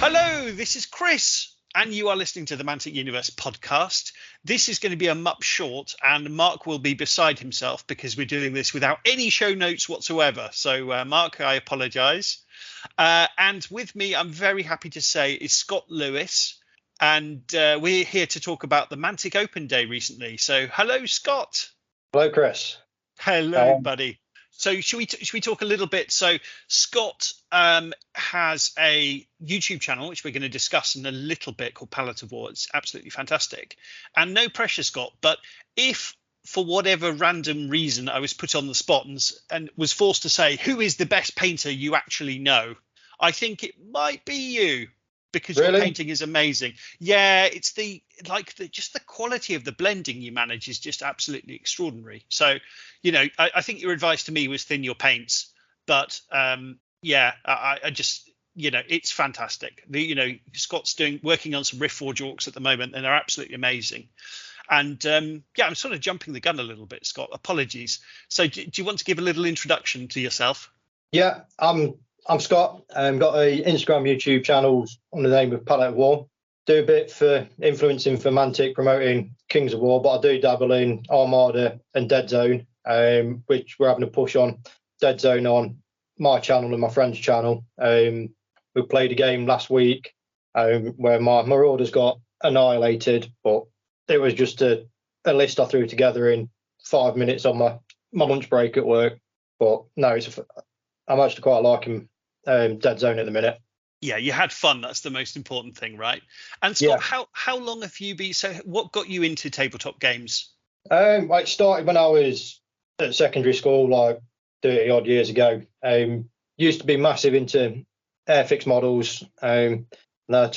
Hello, this is Chris, and you are listening to the Mantic Universe podcast. This is going to be a mup short, and Mark will be beside himself because we're doing this without any show notes whatsoever. So, Mark, I apologise. And with me, I'm very happy to say, is Scott Lewis, and we're here to talk about the Mantic Open day recently. So, hello, Scott. Hello, Chris. Hello, buddy. So should we talk a little bit? So Scott has a YouTube channel, which we're going to discuss in a little bit, called Pannithor. It's absolutely fantastic. And no pressure, Scott, but if for whatever random reason I was put on the spot and was forced to say, who is the best painter you actually know, I think it might be you, because your painting is amazing. Yeah, it's just the quality of the blending you manage is just absolutely extraordinary. So, I think your advice to me was thin your paints, but I just, it's fantastic. Scott's working on some Rift Forge orcs at the moment, and they're absolutely amazing. And I'm sort of jumping the gun a little bit, Scott. Apologies. So do you want to give a little introduction to yourself? Yeah, I'm Scott. I've got a Instagram, YouTube channels under the name of Pannithor. Do a bit for influencing for Mantic, promoting Kings of War, but I do dabble in Armada and Deadzone, which we're having a push on Deadzone on my channel and my friend's channel. We played a game last week where my Marauders got annihilated, but it was just a list I threw together in 5 minutes on my lunch break at work. But no, I'm actually quite liking Deadzone at the minute. Yeah, you had fun. That's the most important thing, right? And Scott, how long have you been? So, what got you into tabletop games? It started when I was at secondary school, like 30 odd years ago. Used to be massive into Airfix models. And I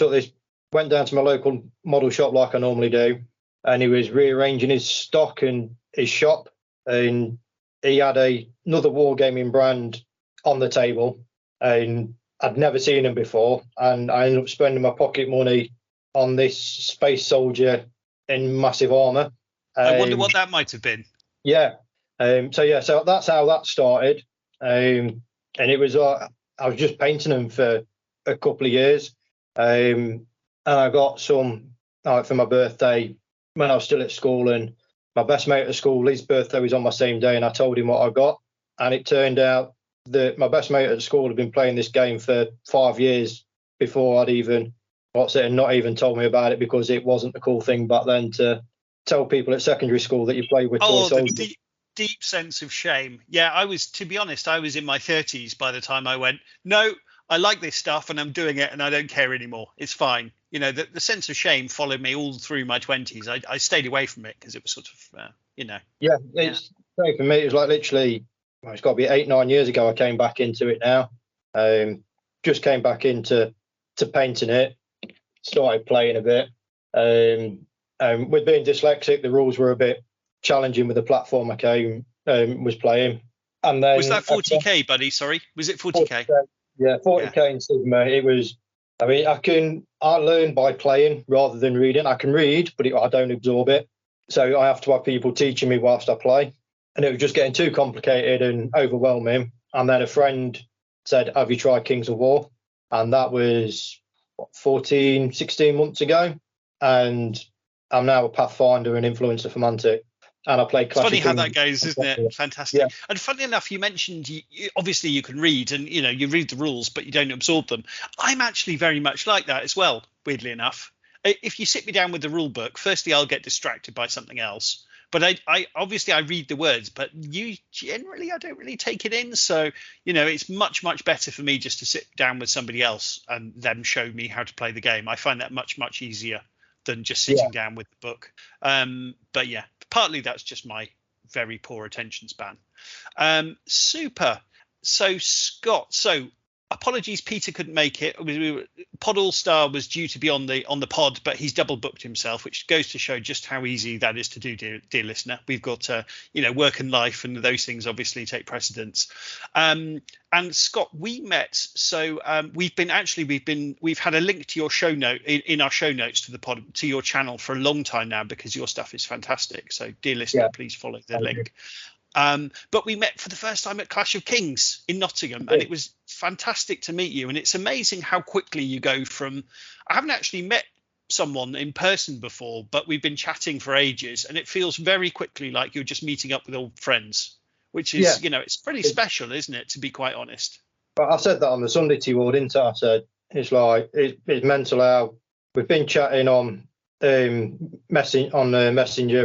went down to my local model shop like I normally do, and he was rearranging his stock and his shop, and he had another wargaming brand on the table, and I'd never seen him before, and I ended up spending my pocket money on this space soldier in massive armor. I wonder what that might have been. Yeah. So that's how that started. And it was I was just painting them for a couple of years. And I got some for my birthday when I was still at school, and my best mate at school, his birthday was on my same day, and I told him what I got, and it turned out that my best mate at school had been playing this game for 5 years before I'd even and not even told me about it, because it wasn't the cool thing back then to tell people at secondary school that you played with toy soldiers. The deep sense of shame. Yeah, to be honest, I was in my 30s by the time I went, no, I like this stuff and I'm doing it and I don't care anymore. It's fine. The sense of shame followed me all through my 20s. I stayed away from it because it was sort of, Yeah, it's for me. It was like literally, it's got to be 8-9 years ago I came back into it now. Just came back into painting it, started playing a bit. With being dyslexic, the rules were a bit challenging with the platform I was playing. And then was that 40k, buddy? Sorry, was it 40k? Yeah, 40k in Sigma. It was. I mean, I learn by playing rather than reading. I can read, but I don't absorb it. So I have to have people teaching me whilst I play. And it was just getting too complicated and overwhelming. And then a friend said, have you tried Kings of War? And that was 16 months ago. And I'm now a Pathfinder and influencer for Mantic. And I play Clash. It's funny how that goes, isn't it? Fantastic. Yeah. And funny enough, you mentioned obviously you can read and you read the rules, but you don't absorb them. I'm actually very much like that as well, weirdly enough. If you sit me down with the rule book, firstly I'll get distracted by something else. But I obviously I read the words, but I don't really take it in. So, it's much, much better for me just to sit down with somebody else and them show me how to play the game. I find that much, much easier than just sitting down with the book. But yeah, partly that's just my very poor attention span. Super. So Scott, apologies, Peter couldn't make it. Pod All Star was due to be on the pod, but he's double booked himself, which goes to show just how easy that is to do, dear listener. We've got work and life, and those things obviously take precedence. And Scott, we met. So we've had a link to your show note in our show notes to the pod, to your channel for a long time now, because your stuff is fantastic. So dear listener, please follow the link. But we met for the first time at Clash of Kings in Nottingham, and it was fantastic to meet you. And it's amazing how quickly you go from, I haven't actually met someone in person before, but we've been chatting for ages, and it feels very quickly like you're just meeting up with old friends, which is, it's pretty special, isn't it, to be quite honest? But I said that on the Sunday to you all, didn't I? I said, it's like, it's mental how we've been chatting on Messenger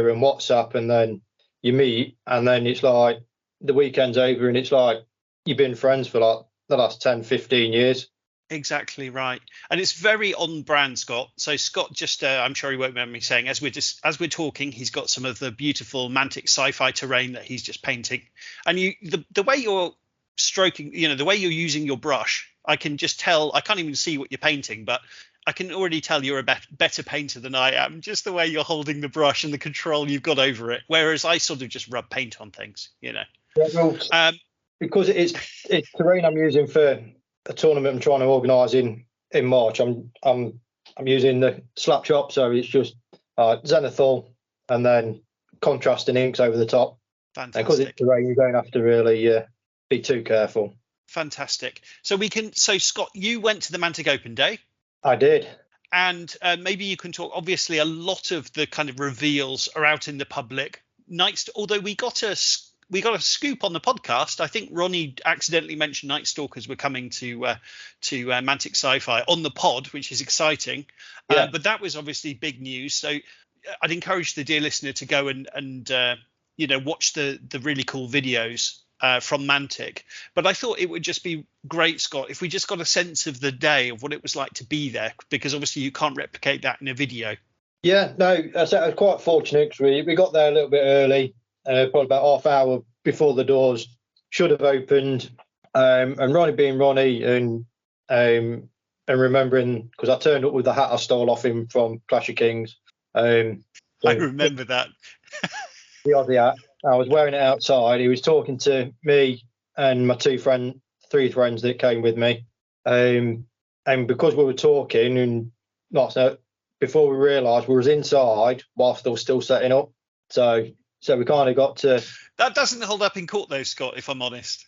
and WhatsApp, and then you meet, and then it's like the weekend's over, and it's like you've been friends for like the last 10, 15 years. Exactly right. And it's very on brand, Scott. So Scott just, I'm sure he won't remember me saying, as we're talking, he's got some of the beautiful Mantic sci-fi terrain that he's just painting. And the way you're stroking, the way you're using your brush, I can just tell, I can't even see what you're painting, but I can already tell you're a better painter than I am, just the way you're holding the brush and the control you've got over it. Whereas I sort of just rub paint on things, Yeah, well, because it's terrain I'm using for a tournament I'm trying to organise in March. I'm using the slap chop, so it's just zenithal and then contrasting inks over the top. Fantastic. And because it's terrain, you don't have to really be too careful. Fantastic. So Scott, you went to the Mantic Open day. I did. And maybe you can talk. Obviously, a lot of the kind of reveals are out in the public. Although we got a scoop on the podcast. I think Ronnie accidentally mentioned Night Stalkers were coming to Mantic Sci-Fi on the pod, which is exciting. Yeah. But that was obviously big news. So I'd encourage the dear listener to go and watch the really cool videos from Mantic. But I thought it would just be great, Scott, if we just got a sense of the day of what it was like to be there, because obviously you can't replicate that in a video. Yeah, no, I was quite fortunate because we got there a little bit early, probably about half hour before the doors should have opened. And Ronnie being Ronnie, and remembering, because I turned up with the hat I stole off him from Clash of Kings. I remember that. The Aussie hat. I was wearing it outside. He was talking to me and my three friends that came with me. And because we were talking, and before we realised we was inside whilst they were still setting up. So we kind of got to. That doesn't hold up in court though, Scott, if I'm honest.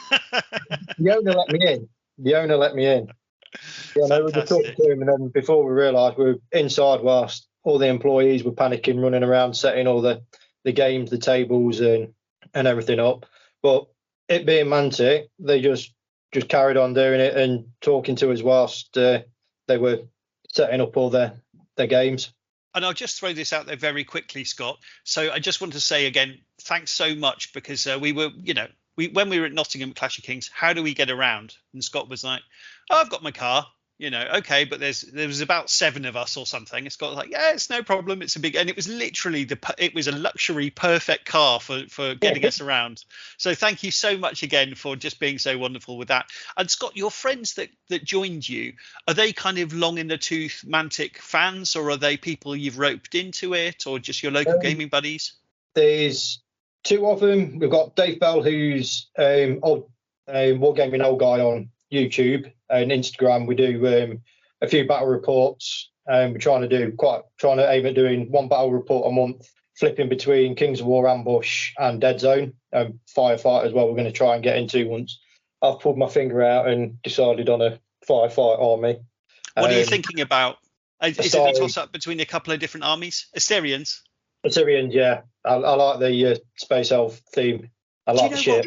The owner let me in. Yeah, no, we were talking to him, and then before we realised we were inside whilst all the employees were panicking, running around, setting all the games, the tables, and everything up. But it being Mantic, they just carried on doing it and talking to us whilst they were setting up all their games. And I'll just throw this out there very quickly, Scott. So I just want to say again, thanks so much, because we were, when we were at Nottingham at Clash of Kings, how do we get around? And Scott was like, oh, I've got my car. Okay, but there was about 7 of us or something. It's got like, yeah, it's no problem. It's and it was literally it was a luxury, perfect car for getting us around. So thank you so much again for just being so wonderful with that. And Scott, your friends that joined you, are they kind of long in the tooth Mantic fans, or are they people you've roped into it, or just your local gaming buddies? There's 2 of them. We've got Dave Bell, who's Wargaming old guy on YouTube and Instagram. We do a few battle reports. We're trying to aim at doing 1 battle report a month, flipping between Kings of War, Ambush, and Deadzone. Firefight as well. We're going to try and get into once I've pulled my finger out and decided on a Firefight army. What are you thinking about? Is it a toss-up between a couple of different armies? Assyrians, yeah. I like the Space Elf theme. I like the ship.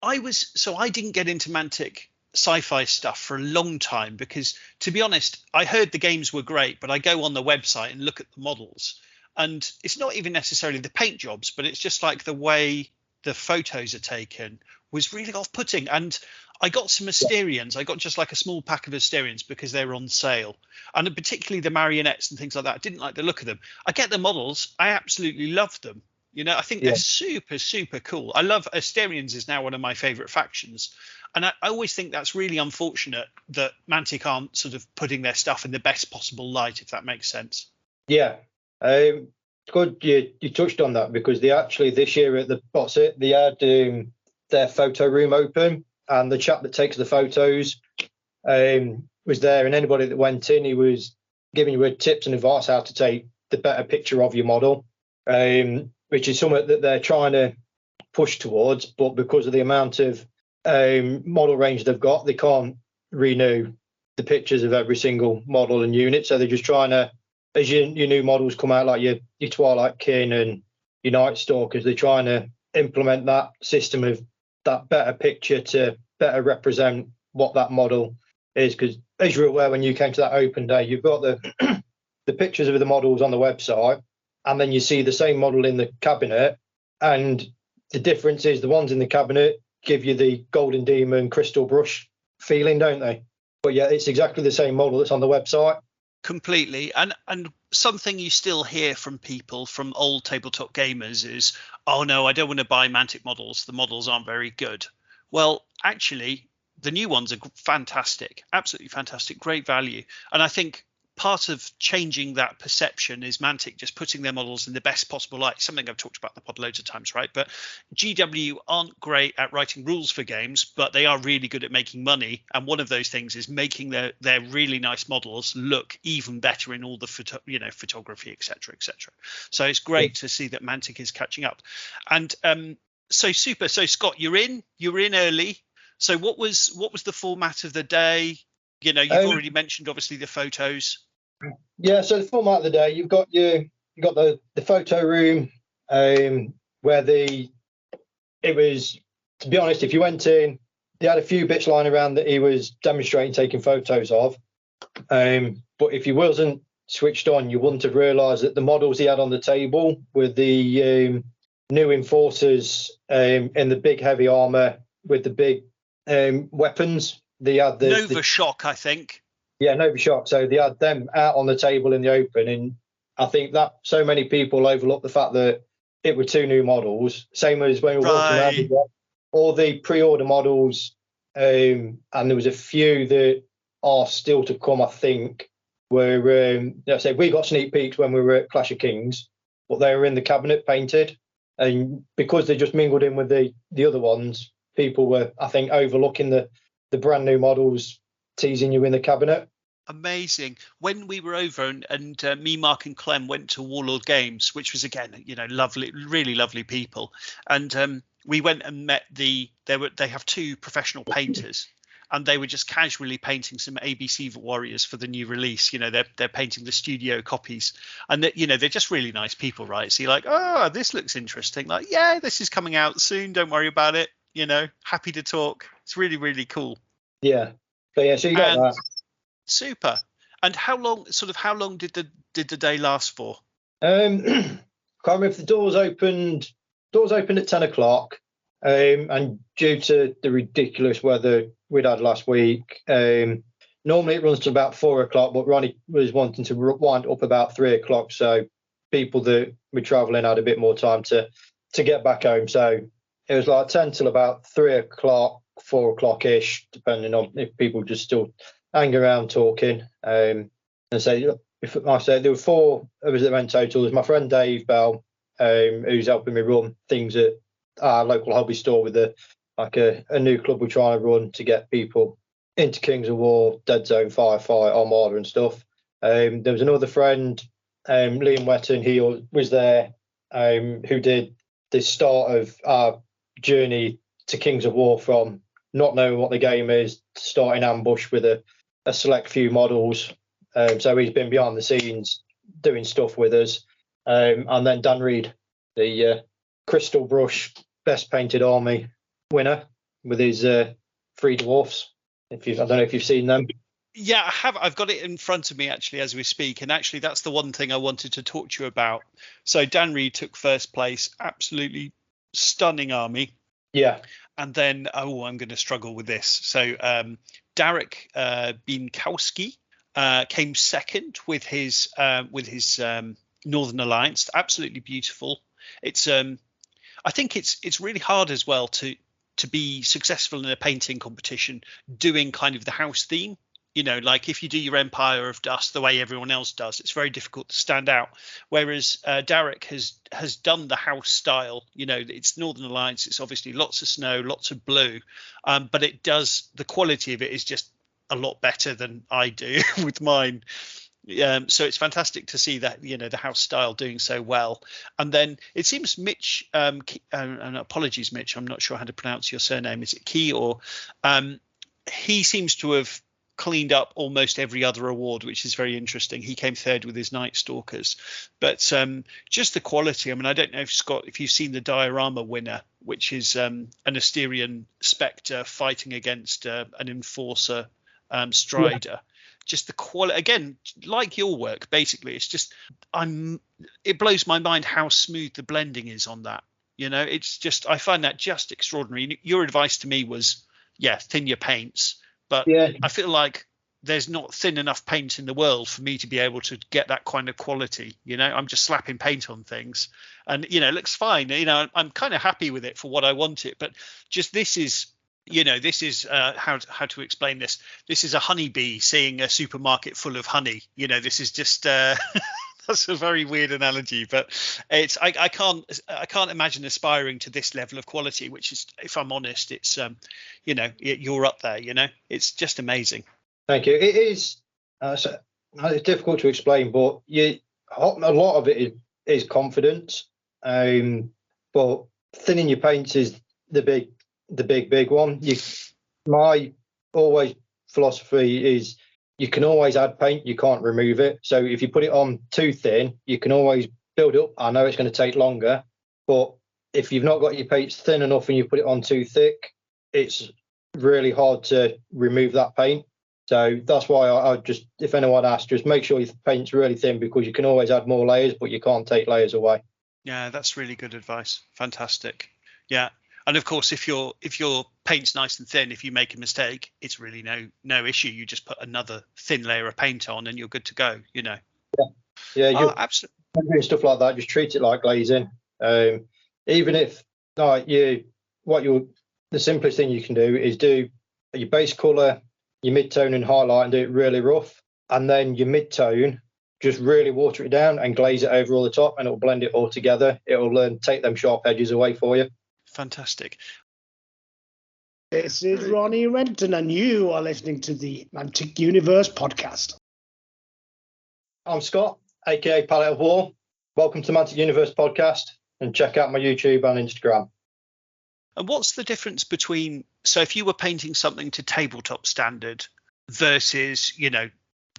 I didn't get into Mantic sci-fi stuff for a long time because, to be honest, I heard the games were great, but I go on the website and look at the models, and it's not even necessarily the paint jobs, but it's just like the way the photos are taken was really off-putting. And I got some Asterians. I got just like a small pack of Asterians because they were on sale, and particularly the marionettes and things like that. I didn't like the look of them. I get the models. I absolutely love them. I think they're super, super cool. I love Asterians is now one of my favorite factions. And I always think that's really unfortunate that Mantic aren't sort of putting their stuff in the best possible light, if that makes sense. Yeah. Good you touched on that, because they actually this year at the they had their photo room open, and the chap that takes the photos was there, and anybody that went in, he was giving you tips and advice how to take the better picture of your model, which is something that they're trying to push towards, but because of the amount of model range they've got, they can't renew the pictures of every single model and unit. So they're just trying to, as your new models come out, like your Twilight Kin and your Night Stalkers, they're trying to implement that system of that better picture to better represent what that model is. Because as you're aware, when you came to that open day, you've got the the pictures of the models on the website, and then you see the same model in the cabinet, and the difference is the ones in the cabinet give you the Golden Demon crystal brush feeling, don't they? But yeah, it's exactly the same model that's on the website. Completely. And something you still hear from people, from old tabletop gamers, is, oh no, I don't want to buy Mantic models, the models aren't very good. Well, actually, the new ones are fantastic, absolutely fantastic, great value. And I think part of changing that perception is Mantic just putting their models in the best possible light, something I've talked about in the pod loads of times, right? But GW aren't great at writing rules for games, but they are really good at making money. And one of those things is making their really nice models look even better in all the photography, etc., etc. So it's great to see that Mantic is catching up. And so super. So Scott, you're in early. So what was the format of the day? You've already mentioned obviously the photos. Yeah, so the format of the day, you've got the photo room, where it was, to be honest, if you went in, they had a few bits lying around that he was demonstrating taking photos of. But if he wasn't switched on, you wouldn't have realised that the models he had on the table were the new enforcers in the big heavy armour with the big weapons. They had Nova Shock, I think. Yeah, Nova Shock. So they had them out on the table in the open, and I think that so many people overlooked the fact that it were two new models. Same as when we were walking around, all the pre-order models, and there was a few that are still to come. I think were we got sneak peeks when we were at Clash of Kings, but they were in the cabinet painted, and because they just mingled in with the other ones, people were, I think, overlooking the brand new models teasing you in the cabinet. Amazing. When we were over and me, Mark and Clem went to Warlord Games, which was, again, lovely, really lovely people. And we went and met they have two professional painters, and they were just casually painting some ABC Warriors for the new release. They're painting the studio copies, and they're just really nice people, right? So you're like, oh, this looks interesting. Like, yeah, this is coming out soon. Don't worry about it. Happy to talk. It's really, really cool. Yeah. So yeah, so you got that. Super. And how long did the day last for? Can't remember if the doors opened at 10 o'clock. And due to the ridiculous weather we'd had last week, normally it runs to about 4 o'clock, but Ronnie was wanting to wind up about 3 o'clock, so people that were travelling had a bit more time to get back home. So it was like 10 till about 3 o'clock, 4 o'clock ish, depending on if people just still hang around talking. And so, if I say there were 4 of us that went total. There's my friend Dave Bell, who's helping me run things at our local hobby store with a new club we're trying to run to get people into Kings of War, Deadzone, Firefight, Armada and stuff. There was another friend, Liam Wetton, he was there, who did the start of our journey to Kings of War from not knowing what the game is, starting ambush with a select few models. So he's been behind the scenes doing stuff with us. And then Dan Reed, the Crystal Brush Best Painted Army winner with his 3 dwarfs. I don't know if you've seen them. Yeah, I have. I've got it in front of me actually as we speak. And actually, that's the one thing I wanted to talk to you about. So Dan Reed took first place. Absolutely stunning army. Yeah. And then, I'm going to struggle with this. So Derek Bienkowski came second with his Northern Alliance. Absolutely beautiful. It's I think it's really hard as well to be successful in a painting competition doing kind of the house theme. Like if you do your Empire of Dust the way everyone else does, it's very difficult to stand out. Whereas Derek has done the house style. It's Northern Alliance. It's obviously lots of snow, lots of blue, but the quality of it is just a lot better than I do with mine. So it's fantastic to see that, the house style doing so well. And then it seems Mitch, and apologies, Mitch, I'm not sure how to pronounce your surname. Is it Key or he seems to have cleaned up almost every other award, which is very interesting. He came third with his Night Stalkers, but just the quality. I mean, I don't know if Scott, if you've seen the diorama winner, which is an Asterian Spectre fighting against an Enforcer Strider. Yeah. Just the quality, again, like your work, basically, it's just it blows my mind how smooth the blending is on that. It's just, I find that just extraordinary. Your advice to me was, thin your paints. But yeah. I feel like there's not thin enough paint in the world for me to be able to get that kind of quality. I'm just slapping paint on things and, it looks fine. I'm kind of happy with it for what I want it. But just this is how to explain this. This is a honeybee seeing a supermarket full of honey. This is just that's a very weird analogy, but it's I can't imagine aspiring to this level of quality, which is, if I'm honest, it's you're up there. It's just amazing. Thank you. It is it's difficult to explain, but a lot of it is confidence. But thinning your paints is the big one. My always philosophy is, you can always add paint, you can't remove it. So if you put it on too thin, you can always build up. I know it's going to take longer, but if you've not got your paints thin enough and you put it on too thick, it's really hard to remove that paint. So that's why I just, if anyone asks, just make sure your paint's really thin, because you can always add more layers, but you can't take layers away. Yeah, that's really good advice. Fantastic. Yeah. And of course, if your paint's nice and thin, if you make a mistake, it's really no issue. You just put another thin layer of paint on and you're good to go. Yeah, absolutely. Doing stuff like that, just treat it like glazing. Even if the simplest thing you can do is do your base color, your mid-tone and highlight, and do it really rough, and then your mid-tone, just really water it down and glaze it over all the top, and it'll blend it all together. It'll take them sharp edges away for you. Fantastic. This is Ronnie Renton, and you are listening to the Mantic Universe podcast. I'm Scott, aka Palette of War. Welcome to Mantic Universe podcast, and check out my YouTube and Instagram. And what's the difference between, so if you were painting something to tabletop standard versus,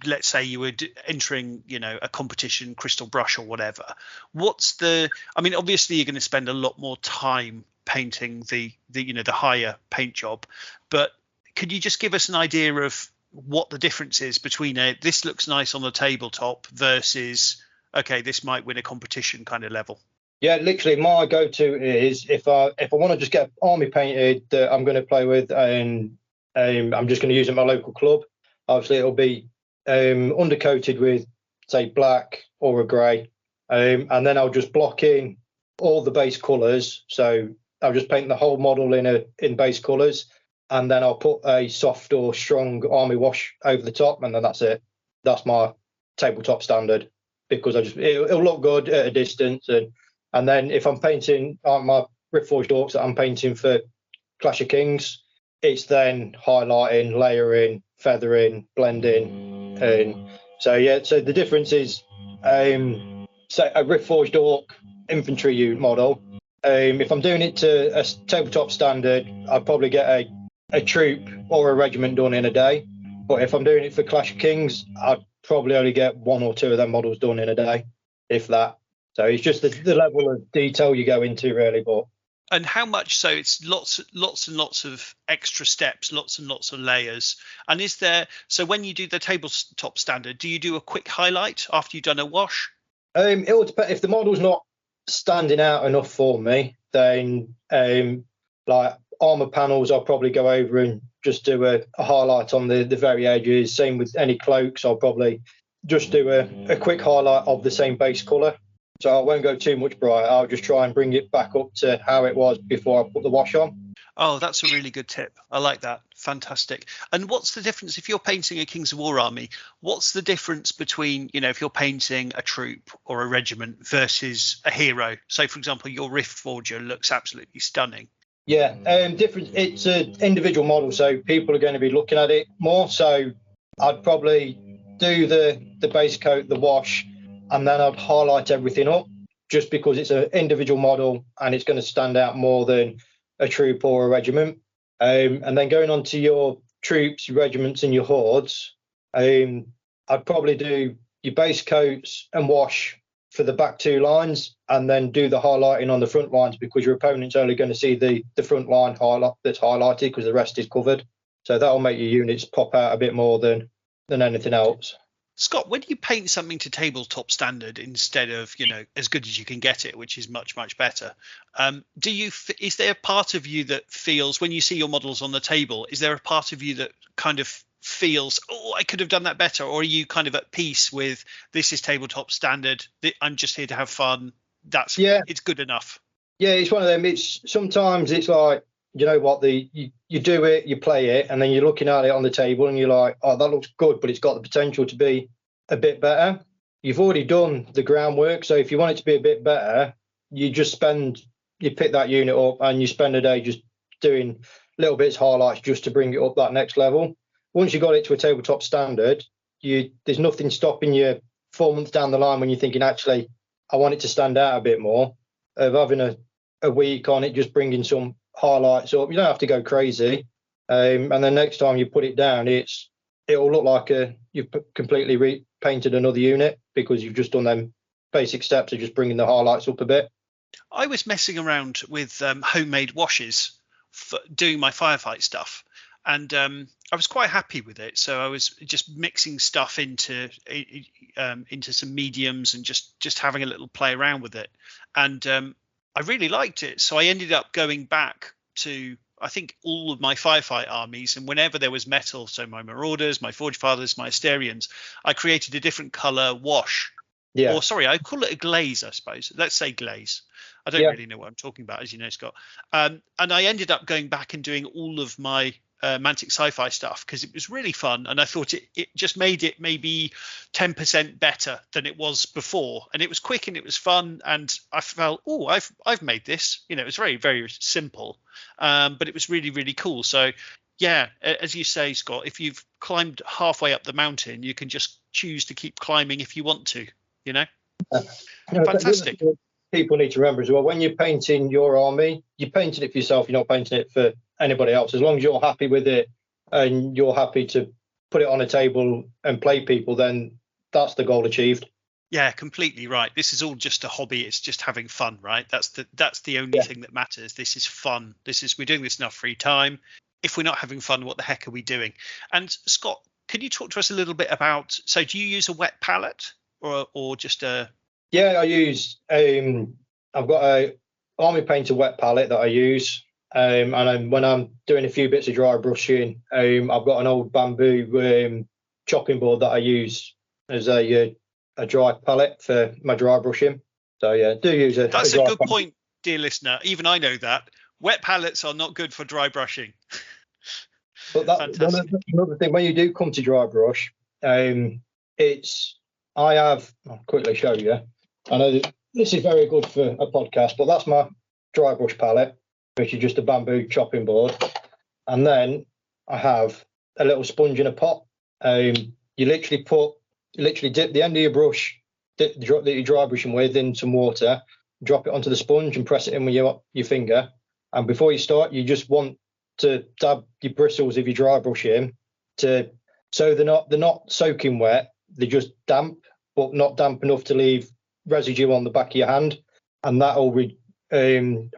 let's say you were entering, a competition, crystal brush or whatever, obviously you're going to spend a lot more time painting the higher paint job, but could you just give us an idea of what the difference is between this looks nice on the tabletop versus, okay, this might win a competition kind of level? Yeah, literally my go-to is if I want to just get army painted that I'm going to play with, and I'm just going to use it at my local club. Obviously it'll be undercoated with, say, black or a grey, and then I'll just block in all the base colours. So I'll just paint the whole model in base colours, and then I'll put a soft or strong army wash over the top, and then that's it. That's my tabletop standard, because it'll look good at a distance. And then if I'm painting my Riftforged Orcs that I'm painting for Clash of Kings, it's then highlighting, layering, feathering, blending. So the difference is, say a Riftforged Orc infantry unit model. If I'm doing it to a tabletop standard, I'd probably get a troop or a regiment done in a day. But if I'm doing it for Clash of Kings, I'd probably only get one or two of them models done in a day, if that. So it's just the level of detail you go into, really. And how much? So it's lots and lots of extra steps, lots and lots of layers. And is there? So when you do the tabletop standard, do you do a quick highlight after you've done a wash? It will depend. If the model's not standing out enough for me, then like armor panels, I'll probably go over and just do a highlight on the very edges. Same with any cloaks, I'll probably just do a quick highlight of the same base colour. So I won't go too much bright. I'll just try and bring it back up to how it was before I put the wash on. Oh, that's a really good tip. I like that. Fantastic. And what's the difference if you're painting a Kings of War army? What's the difference between, if you're painting a troop or a regiment versus a hero? So, for example, your Riftforger looks absolutely stunning. Yeah, different. It's an individual model, so people are going to be looking at it more. So I'd probably do the the base coat, the wash, and then I'd highlight everything up, just because it's an individual model and it's going to stand out more than a troop or a regiment. And then going on to your troops, your regiments, and your hordes, I'd probably do your base coats and wash for the back two lines, and then do the highlighting on the front lines, because your opponent's only going to see the front line highlight that's highlighted, because the rest is covered. So that'll make your units pop out a bit more than anything else. Scott, when you paint something to tabletop standard instead of, as good as you can get it, which is much, much better, is there a part of you that feels, when you see your models on the table, is there a part of you that kind of feels, oh, I could have done that better? Or are you kind of at peace with, this is tabletop standard, I'm just here to have fun, it's good enough? Yeah, it's one of them. Sometimes it's like, you know what, you do it, you play it, and then you're looking at it on the table and you're like, oh, that looks good, but it's got the potential to be a bit better. You've already done the groundwork, so if you want it to be a bit better, you pick that unit up and you spend a day just doing little bits, highlights, just to bring it up that next level. Once you got it to a tabletop standard, there's nothing stopping you 4 months down the line when you're thinking, actually, I want it to stand out a bit more, of having a week on it, just bringing some highlights up. You don't have to go crazy. And then next time you put it down, it'll look like you've completely repainted another unit, because you've just done them basic steps of just bringing the highlights up a bit. I was messing around with homemade washes for doing my firefight stuff, and I was quite happy with it. So I was just mixing stuff into some mediums and just having a little play around with it, and I really liked it. So I ended up going back to, I think, all of my firefight armies, and whenever there was metal, so my Marauders, my Forge Fathers, my Asterians, I created a different color wash. Yeah. Or sorry, I call it a glaze, I suppose. Let's say glaze. I don't really know what I'm talking about, as you know, Scott. And I ended up going back and doing all of my Mantic sci-fi stuff, because it was really fun, and I thought it just made it maybe 10% better than it was before, and it was quick and it was fun, and I felt, oh, I've made this. It was very, very simple, but it was really, really cool. So yeah, as you say, Scott, if you've climbed halfway up the mountain, you can just choose to keep climbing if you want to. Fantastic. People need to remember as well, when you're painting your army, you're painting it for yourself, you're not painting it for anybody else. As long as you're happy with it and you're happy to put it on a table and play people, then that's the goal achieved. Yeah, completely right. This is all just a hobby. It's just having fun, right? That's the only thing that matters. This is fun. We're doing this in our free time. If we're not having fun, what the heck are we doing? And Scott, can you talk to us a little bit about, so do you use a wet palette or just a... Yeah, I use, I've got a Army Painter wet palette that I use. And when I'm doing a few bits of dry brushing, I've got an old bamboo chopping board that I use as a dry palette for my dry brushing. So yeah, do use a... That's a good point, dear listener. Even I know that. Wet palettes are not good for dry brushing. But another thing, when you do come to dry brush, I'll quickly show you. I know that this is very good for a podcast, but that's my dry brush palette, which is just a bamboo chopping board. And then I have a little sponge in a pot. You literally dip the end of your brush that you're dry brushing with in some water, drop it onto the sponge and press it in with your finger. And before you start, you just want to dab your bristles of your dry brush in, so they're not soaking wet, they're just damp, but not damp enough to leave residue on the back of your hand, and that'll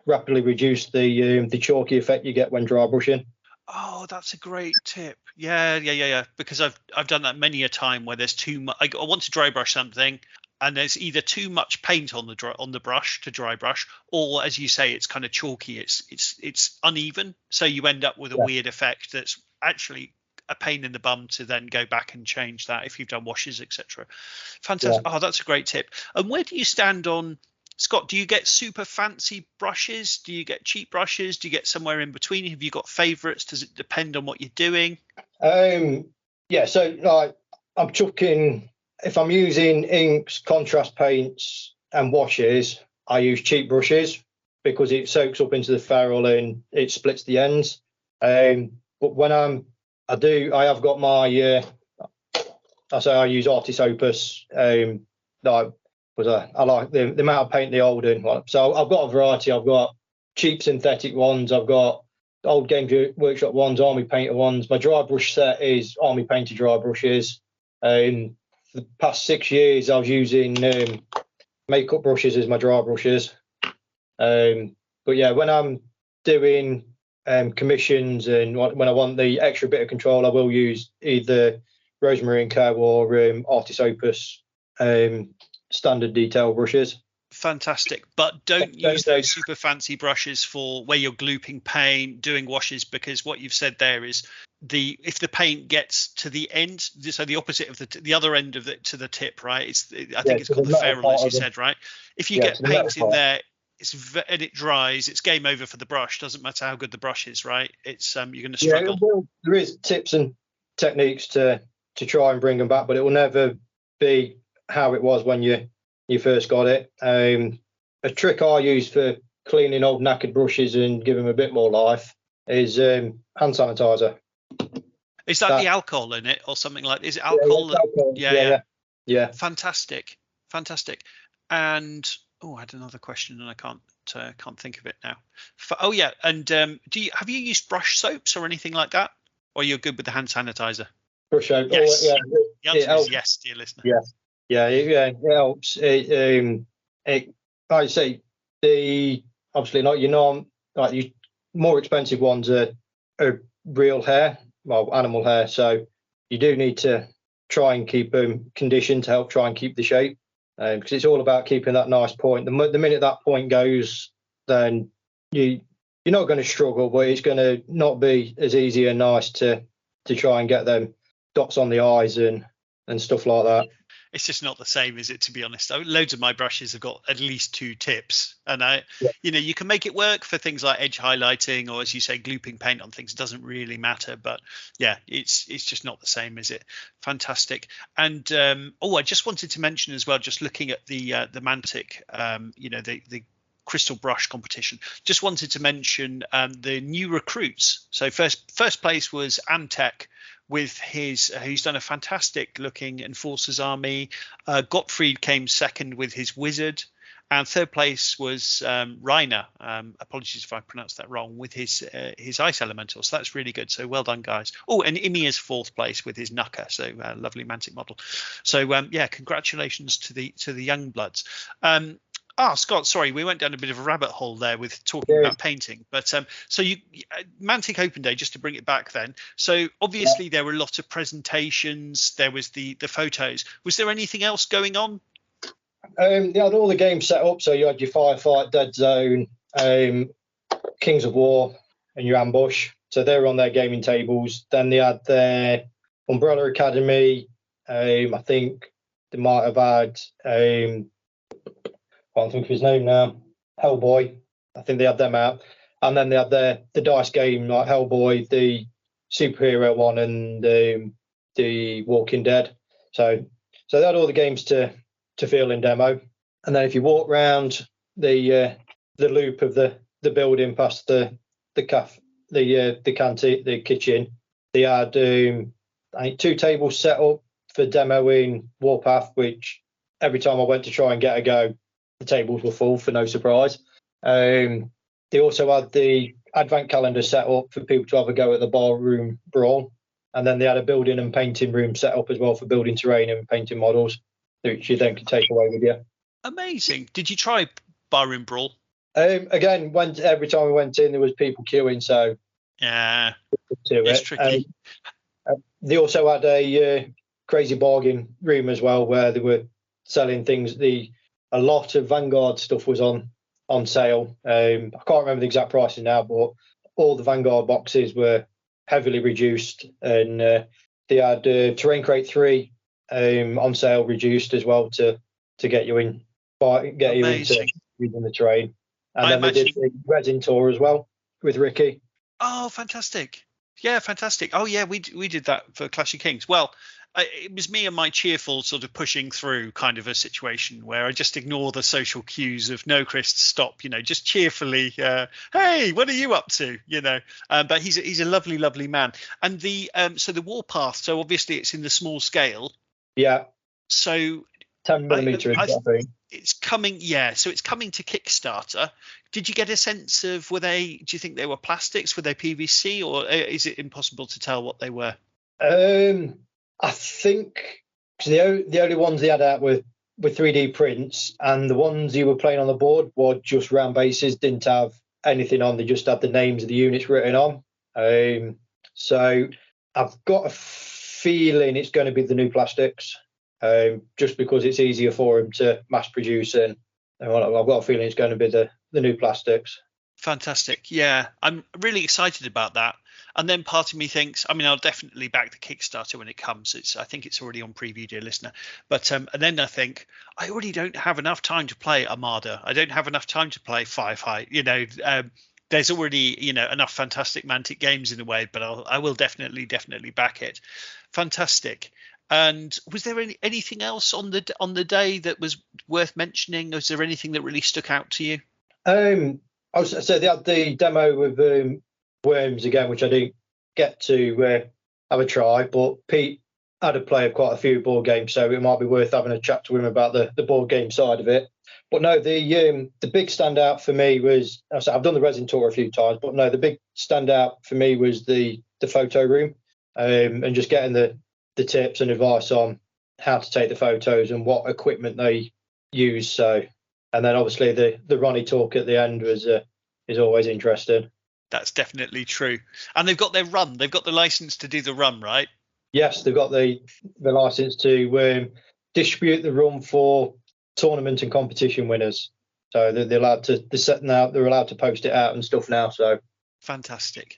rapidly reduce the chalky effect you get when dry brushing. Oh, that's a great tip. Yeah. Because I've done that many a time where there's too much. I want to dry brush something, and there's either too much paint on the brush to dry brush, or as you say, it's kind of chalky. It's uneven, so you end up with a weird effect that's actually a pain in the bum to then go back and change that if you've done washes, etc. Fantastic. Oh, that's a great tip. And where do you stand on, Scott? Do you get super fancy brushes? Do you get cheap brushes? Do you get somewhere in between? Have you got favorites? Does it depend on what you're doing? So I'm chucking, if I'm using inks, contrast paints and washes, I use cheap brushes because it soaks up into the ferrule and it splits the ends. But when I have got my I use Artis Opus. I like the amount of paint the old in. So I've got a variety. I've got cheap synthetic ones. I've got old Games Workshop ones, Army Painter ones. My dry brush set is Army Painter dry brushes. For the past 6 years, I was using makeup brushes as my dry brushes. But yeah, when I'm doing commissions and when I want the extra bit of control, I will use either Rosemary & Co or Artis Opus standard detail brushes. Fantastic, but don't use those super fancy brushes for where you're glooping paint, doing washes, because what you've said there is if the paint gets to the end, so the opposite of the other end of it to the tip, right? I think it's called the ferrule, as you said, right? If you get paint in there, and it dries, it's game over for the brush. Doesn't matter how good the brush is, right? It's you're going to struggle. Yeah, there is tips and techniques to try and bring them back, but it will never be how it was when you first got it. A trick I use for cleaning old knackered brushes and give them a bit more life is hand sanitizer. Is that the alcohol in it or something like? Is it alcohol? Yeah. Fantastic. And I had another question and I can't think of it now. And have you used brush soaps or anything like that, or you're good with the hand sanitizer? Brush soap. Yes. The answer is yes, dear listener. It helps. I say obviously not your more expensive ones are real hair, animal hair. So you do need to try and keep them conditioned to help try and keep the shape, because it's all about keeping that nice point. The minute that point goes, then you're not going to struggle, but it's going to not be as easy and nice to try and get them dots on the eyes and stuff like that. It's just not the same, is it, to be honest? Loads of my brushes have got at least 2 tips, and you can make it work for things like edge highlighting or, as you say, glooping paint on things. It doesn't really matter, but yeah, it's just not the same, is it? Fantastic. And I just wanted to mention as well, just looking at the Mantic, the crystal brush competition, just wanted to mention the new recruits. So first place was Antec with he's done a fantastic looking Enforcers army. Gottfried came second with his wizard, and third place was Rainer, apologies if I pronounced that wrong, with his ice elemental. So that's really good. So well done, guys. And Imia's fourth place with his Nucker. So lovely Mantic model. So congratulations to the young bloods. Scott, sorry, we went down a bit of a rabbit hole there with talking about painting. But so Mantic Open Day, just to bring it back then. So obviously there were a lot of presentations. There was the photos. Was there anything else going on? They had all the games set up. So you had your Firefight, Deadzone, Kings of War, and your Ambush. So they were on their gaming tables. Then they had their Umbrella Academy. I think they might have had... I can't think of his name now. Hellboy. I think they had them out. And then they had the dice game, like Hellboy, the superhero one, and the Walking Dead. So they had all the games to feel in demo. And then if you walk around the loop of the building past the canteen, the kitchen, they had 2 tables set up for demoing Warpath, which every time I went to try and get a go, the tables were full for no surprise. They also had the advent calendar set up for people to have a go at the barroom brawl, and then they had a building and painting room set up as well for building terrain and painting models, which you then can take away with you. Amazing. Did you try barroom brawl? Again, every time we went in, there was people queuing, so yeah, it's tricky. They also had a crazy bargain room as well, where they were selling things. A lot of Vanguard stuff was on sale. I can't remember the exact prices now, but all the Vanguard boxes were heavily reduced, and they had Terrain Crate 3 on sale, reduced as well to get you in, get you into using the terrain. And then they did the resin tour as well with Ricky. Oh, fantastic! Yeah, fantastic. Oh, yeah, we did that for Clash of Kings. Well, it was me and my cheerful sort of pushing through kind of a situation where I just ignore the social cues of no, Chris, stop, just cheerfully, hey, what are you up to, but he's a lovely, lovely man. And so the Warpath, so obviously it's in the small scale. Yeah. So 10mm, I think. It's coming, yeah. So it's coming to Kickstarter. Did you get a sense of do you think they were plastics? Were they PVC, or is it impossible to tell what they were? I think the only ones they had out were 3D prints, and the ones you were playing on the board were just round bases, didn't have anything on. They just had the names of the units written on. So I've got a feeling it's going to be the new plastics. Just because it's easier for him to mass produce, and I've got a feeling it's going to be the new plastics. Fantastic. Yeah, I'm really excited about that. And then part of me thinks, I'll definitely back the Kickstarter when it comes. I think it's already on preview, dear listener. But and then I think I already don't have enough time to play Armada. I don't have enough time to play Firefight. There's already enough fantastic Mantic games in a way, but I will definitely back it. Fantastic. And was there anything else on the day that was worth mentioning? Was there anything that really stuck out to you? I was say they had the demo with Worms again, which I didn't get to have a try, but Pete had a play of quite a few board games, so it might be worth having a chat to him about the board game side of it. But no, the big standout for me was, I've done the resin tour a few times, but no, the big standout for me was the photo room, and just getting the tips and advice on how to take the photos and what equipment they use. So, and then obviously the Ronnie talk at the end is always interesting. That's definitely true. And they've got their run. They've got the license to do the run, right? Yes, they've got the license to distribute the run for tournament and competition winners. So they're allowed to they're allowed to post it out and stuff now. So fantastic.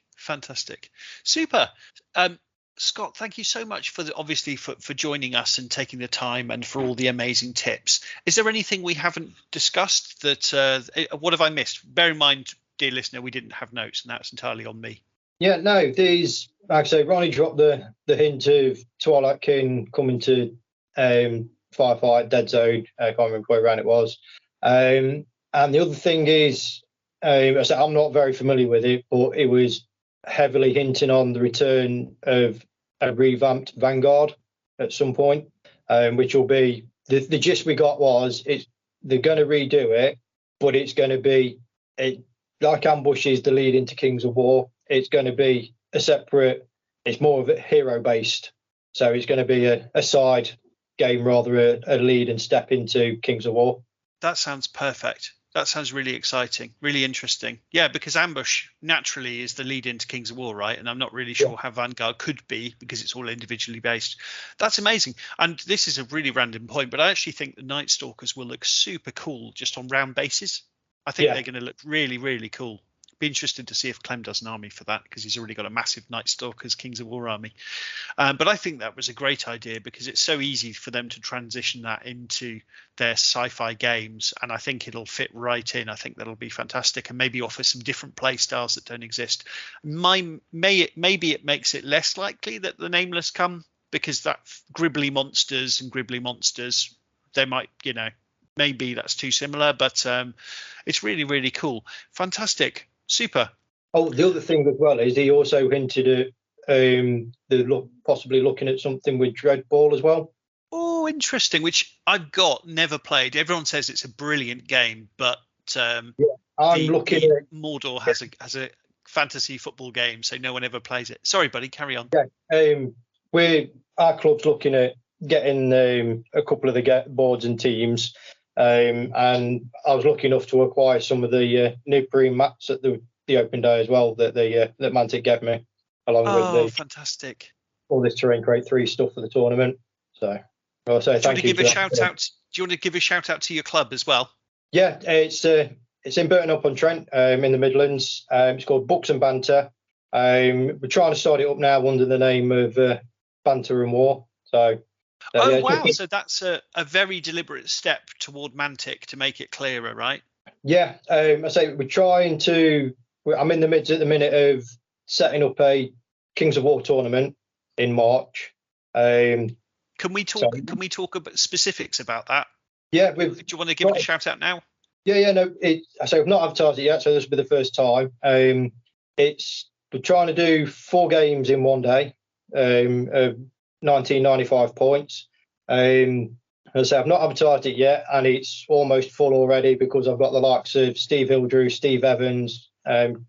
Super. Scott, thank you so much for joining us and taking the time, and for all the amazing tips. Is there anything we haven't discussed that what have I missed? Bear in mind, dear listener, we didn't have notes, and that's entirely on me. Yeah, no, these, like I say, Ronnie dropped the hint of Twilight King coming to Firefight, Deadzone. I can't remember where around it was. And the other thing is, I'm not very familiar with it, but it was heavily hinting on the return of a revamped Vanguard at some point, which will be the gist we got was they're going to redo it, but it's going to be like Ambush is the lead into Kings of War. It's going to be a separate. It's more of a hero based, so it's going to be a side game rather a lead and step into Kings of War. That sounds perfect. That sounds really exciting, really interesting. Yeah, because Ambush naturally is the lead into Kings of War, right? And I'm not really sure how Vanguard could be because it's all individually based. That's amazing. And this is a really random point, but I actually think the Night Stalkers will look super cool just on round bases. I think they're going to look really, really cool. Be interested to see if Clem does an army for that, because he's already got a massive Night Stalkers Kings of War army. But I think that was a great idea because it's so easy for them to transition that into their sci-fi games, and I think it'll fit right in. I think that'll be fantastic, and maybe offer some different play styles that don't exist. Maybe it makes it less likely that the Nameless come, because that Gribbly monsters, they might, maybe that's too similar, but it's really, really cool. Fantastic. Super. Oh, the other thing as well is he also hinted at possibly looking at something with Dreadball as well. Oh, interesting. Which I've never played. Everyone says it's a brilliant game, but I'm looking at Mordor has a fantasy football game, so no one ever plays it. Sorry, buddy, carry on. Yeah, our club's looking at getting a couple of the boards and teams. And I was lucky enough to acquire some of the neoprene mats at the open day as well that Mantic gave me, along with fantastic, all this Terrain Code 3 stuff for the tournament. So I'll say thank you. Do you want to give a shout out to your club as well? Yeah, it's in Burton-upon-Trent, in the Midlands. It's called Books and Banter. We're trying to start it up now under the name of Banter and War. So. Wow! So that's a very deliberate step toward Mantic to make it clearer, right? Yeah, I say we're trying to. I'm in the midst at the minute of setting up a Kings of War tournament in March. Can we talk about specifics about that? Yeah. Do you want to give it a shout out now? Yeah. No, I say we've not advertised it yet, so this will be the first time. We're trying to do 4 games in one day. 1995 points. As I say, I've not advertised it yet, and it's almost full already because I've got the likes of Steve Hildrew, Steve Evans, and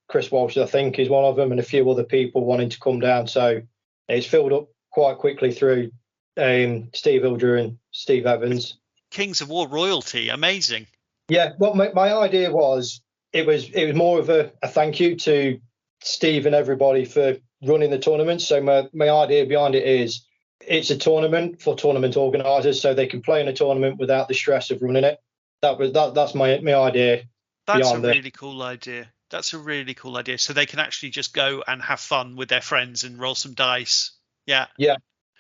Chris Walsh, I think, is one of them, and a few other people wanting to come down. So it's filled up quite quickly through Steve Hildrew and Steve Evans. Kings of War royalty, amazing. Yeah, well, my idea was it was more of a thank you to Steve and everybody for running the tournament. So my idea behind it is it's a tournament for tournament organisers, so they can play in a tournament without the stress of running it. That's my idea. That's a really cool idea. That's a really cool idea. So they can actually just go and have fun with their friends and roll some dice. Yeah. Yeah.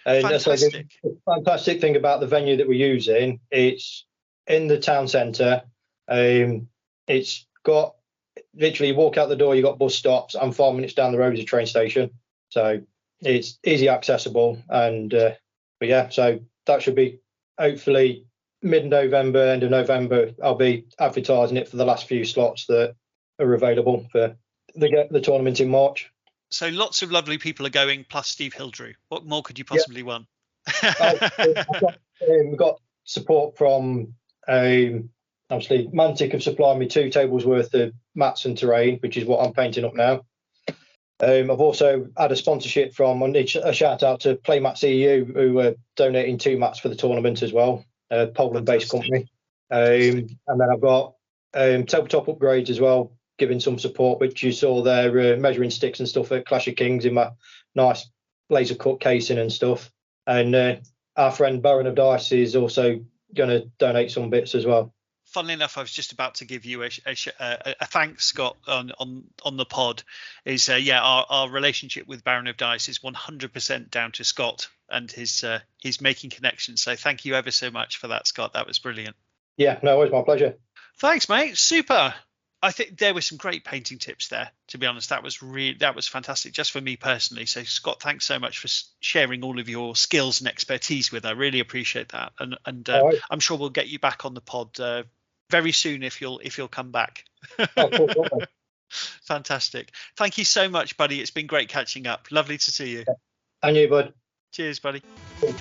And fantastic. The fantastic thing about the venue that we're using, it's in the town centre. It's got literally, you walk out the door, you got bus stops, and 5 minutes down the road is a train station. So it's easy accessible. And but yeah, so that should be hopefully mid-November, end of November. I'll be advertising it for the last few slots that are available for the tournament in March. So lots of lovely people are going, plus Steve Hildrew. What more could you possibly want? We've got support from obviously Mantic have supplied me 2 tables worth of mats and terrain, which is what I'm painting up now. I've also had a sponsorship from, I need a shout out to Playmats EU, who are donating 2 mats for the tournament as well, a Poland-based company. And then I've got tabletop upgrades as well, giving some support, which you saw there, measuring sticks and stuff at Clash of Kings in my nice laser cut casing and stuff. And our friend Baron of Dice is also going to donate some bits as well. Funnily enough, I was just about to give you a thanks, Scott, on the pod. Is our relationship with Baron of Dice is 100% down to Scott and his making connections. So thank you ever so much for that, Scott. That was brilliant. Yeah, no, it was my pleasure. Thanks, mate. Super. I think there were some great painting tips there. To be honest, that was fantastic, just for me personally. So, Scott, thanks so much for sharing all of your skills and expertise with. I really appreciate that, and right. I'm sure we'll get you back on the pod very soon if you'll come back. Oh, cool. Fantastic. Thank you so much, buddy. It's been great catching up. Lovely to see you. And you, bud. Cheers, buddy. Cool.